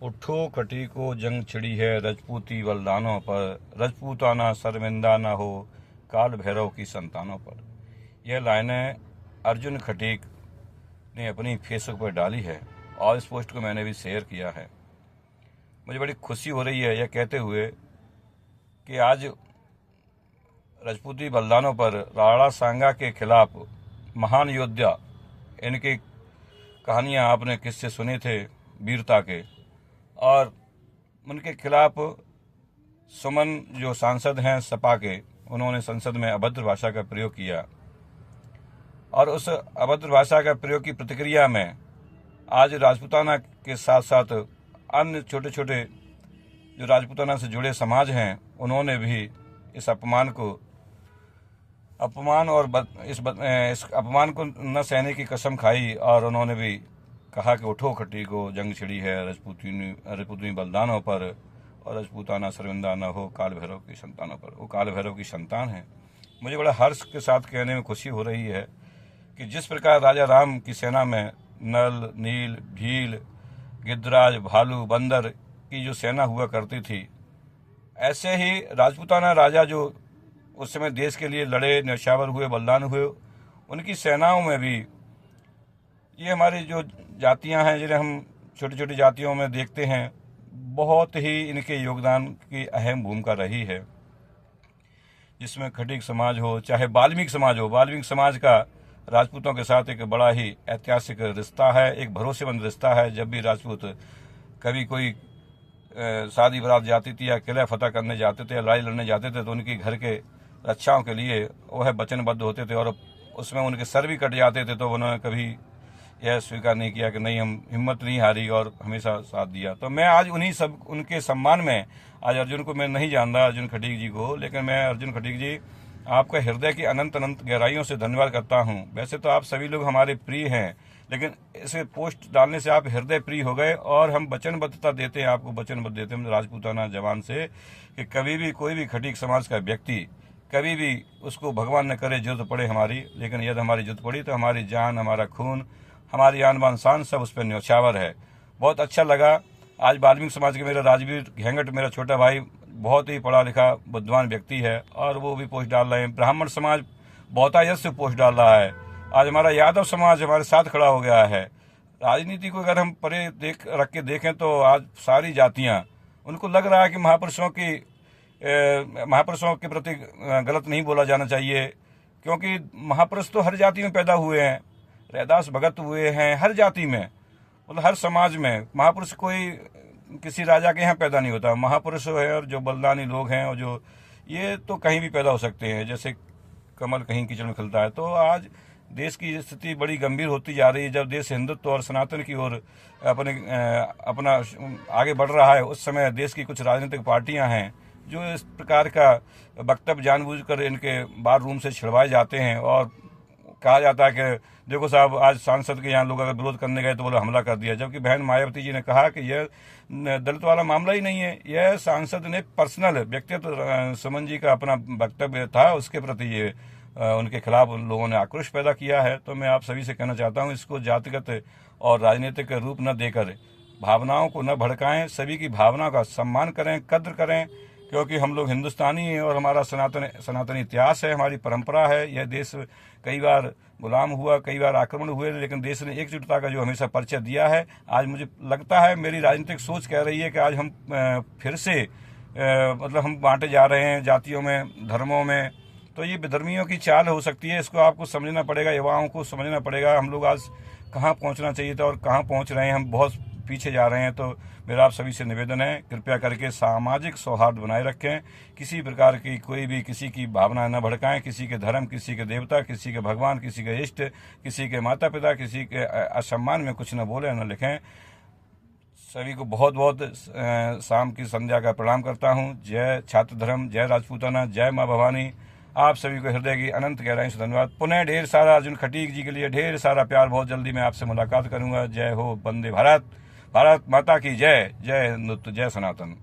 उठो खटीको जंग छिड़ी है रजपूती बलिदानों पर, रजपूताना शर्मिंदा न हो काल भैरव की संतानों पर। यह लाइनें अर्जुन खटीक ने अपनी फेसबुक पर डाली है और इस पोस्ट को मैंने भी शेयर किया है। मुझे बड़ी खुशी हो रही है यह कहते हुए कि आज रजपूती बलिदानों पर राणा सांगा के खिलाफ महान योद्धा, इनकी कहानियाँ आपने किससे सुने थे वीरता के, और उनके खिलाफ सुमन जो सांसद हैं सपा के, उन्होंने संसद में अभद्र भाषा का प्रयोग किया और उस अभद्र भाषा का प्रयोग की प्रतिक्रिया में आज राजपूताना के साथ साथ अन्य छोटे छोटे जो राजपूताना से जुड़े समाज हैं उन्होंने भी इस अपमान इस अपमान को न सहने की कसम खाई और उन्होंने भी कहा कि उठो खटी को जंग छिड़ी है रजपूती बलिदानों पर और रजपूताना शर्मिंदा न हो काल भैरव की संतानों पर। वो काल भैरव की संतान है। मुझे बड़ा हर्ष के साथ कहने में खुशी हो रही है कि जिस प्रकार राजा राम की सेना में नल, नील, भील, गिद्धराज, भालू, बंदर की जो सेना हुआ करती थी, ऐसे ही राजपूताना राजा जो उस समय देश के लिए लड़े, न्यौछावर हुए, बलिदान हुए, उनकी सेनाओं में भी ये हमारी जो जातियां हैं जिन्हें हम छोटी छोटी जातियों में देखते हैं, बहुत ही इनके योगदान की अहम भूमिका रही है। जिसमें खटीक समाज हो चाहे वाल्मीकि समाज हो, वाल्मीकि समाज का राजपूतों के साथ एक बड़ा ही ऐतिहासिक रिश्ता है, एक भरोसेमंद रिश्ता है। जब भी राजपूत कभी कोई शादी बारात जाती थी या किला फतह करने जाते थे या लड़ाई लड़ने जाते थे तो उनकी घर के रक्षाओं के लिए वह वचनबद्ध होते थे और उसमें उनके सर भी कट जाते थे तो उन्होंने कभी यह स्वीकार नहीं किया कि नहीं, हम हिम्मत नहीं हारी और हमेशा साथ दिया। तो मैं आज उनके सम्मान में आज अर्जुन को मैं नहीं जानता, अर्जुन खटीक जी को, लेकिन मैं अर्जुन खटीक जी आपका हृदय की अनंत अनंत गहराइयों से धन्यवाद करता हूं। वैसे तो आप सभी लोग हमारे प्रिय हैं, लेकिन इसे पोस्ट डालने से आप हृदय प्रिय हो गए और हम वचनबद्धता देते हैं, आपको वचनबद्ध देते हैं राजपूताना जवान से कि कभी भी कोई भी खटीक समाज का व्यक्ति कभी भी उसको भगवान न करे जरूरत पड़े हमारी, लेकिन यदि हमारी जरूरत पड़ी तो हमारी जान, हमारा खून, हमारी आन बान शान सब उस पर न्यौछावर है। बहुत अच्छा लगा। आज वाल्मीकि समाज के मेरा राजवीर घेंगट, मेरा छोटा भाई, बहुत ही पढ़ा लिखा बुद्धिमान व्यक्ति है और वो भी पोस्ट डाल रहे हैं। ब्राह्मण समाज बहुतायत से पोस्ट डाल रहा है। आज हमारा यादव समाज हमारे साथ खड़ा हो गया है। राजनीति को अगर हम परे रख के देखें तो आज सारी जातियां, उनको लग रहा है कि महापुरुषों के प्रति गलत नहीं बोला जाना चाहिए, क्योंकि महापुरुष तो हर जाति में पैदा हुए हैं, रैदास भगत हुए हैं हर जाति में, मतलब हर समाज में। महापुरुष कोई किसी राजा के यहाँ पैदा नहीं होता। महापुरुष है और जो बलिदानी लोग हैं और जो ये तो कहीं भी पैदा हो सकते हैं, जैसे कमल कहीं कीचड़ में खिलता है। तो आज देश की स्थिति बड़ी गंभीर होती जा रही है। जब देश हिंदुत्व और सनातन की ओर अपना आगे बढ़ रहा है, उस समय देश की कुछ राजनीतिक पार्टियां हैं जो इस प्रकार का वक्तव्य जानबूझकर इनके बार रूम से छिड़वाए जाते हैं और कहा जाता है कि देखो साहब, आज सांसद के यहाँ लोग अगर विरोध करने गए तो बोले हमला कर दिया, जबकि बहन मायावती जी ने कहा कि यह दलित वाला मामला ही नहीं है, यह सांसद ने पर्सनल व्यक्तिगत सुमन जी का अपना वक्तव्य था, उसके प्रति ये उनके खिलाफ उन लोगों ने आक्रोश पैदा किया है। तो मैं आप सभी से कहना चाहता हूँ, इसको जातिगत और राजनीतिक रूप न देकर भावनाओं को न भड़काएं, सभी की भावना का सम्मान करें, कद्र करें, क्योंकि हम लोग हिंदुस्तानी हैं और हमारा सनातन इतिहास है, हमारी परंपरा है। यह देश कई बार गुलाम हुआ, कई बार आक्रमण हुए, लेकिन देश ने एकजुटता का जो हमेशा परिचय दिया है। आज मुझे लगता है, मेरी राजनीतिक सोच कह रही है कि आज हम फिर से मतलब हम बांटे जा रहे हैं जातियों में, धर्मों में। तो ये विधर्मियों की चाल हो सकती है, इसको आपको समझना पड़ेगा, युवाओं को समझना पड़ेगा। हम लोग आज कहाँ पहुँचना चाहिए था और कहाँ पहुँच रहे हैं, हम बहुत पीछे जा रहे हैं। तो मेरा आप सभी से निवेदन है, कृपया करके सामाजिक सौहार्द बनाए रखें, किसी प्रकार की कोई भी किसी की भावना न भड़काएं, किसी के धर्म, किसी के देवता, किसी के भगवान, किसी के इष्ट, किसी के माता पिता, किसी के असम्मान में कुछ न बोले, न लिखें। सभी को बहुत बहुत शाम की संध्या का प्रणाम करता हूं। जय छात्र धर्म, जय राजपूताना, जय माँ भवानी। आप सभी को हृदय की अनंत गहराई से धन्यवाद। पुनः ढेर सारा अर्जुन खटीक जी के लिए ढेर सारा प्यार। बहुत जल्दी मैं आपसे मुलाकात करूंगा। जय हो, वंदे भारत, भारत माता की जय, जय हिंदुत्व, जय सनातन।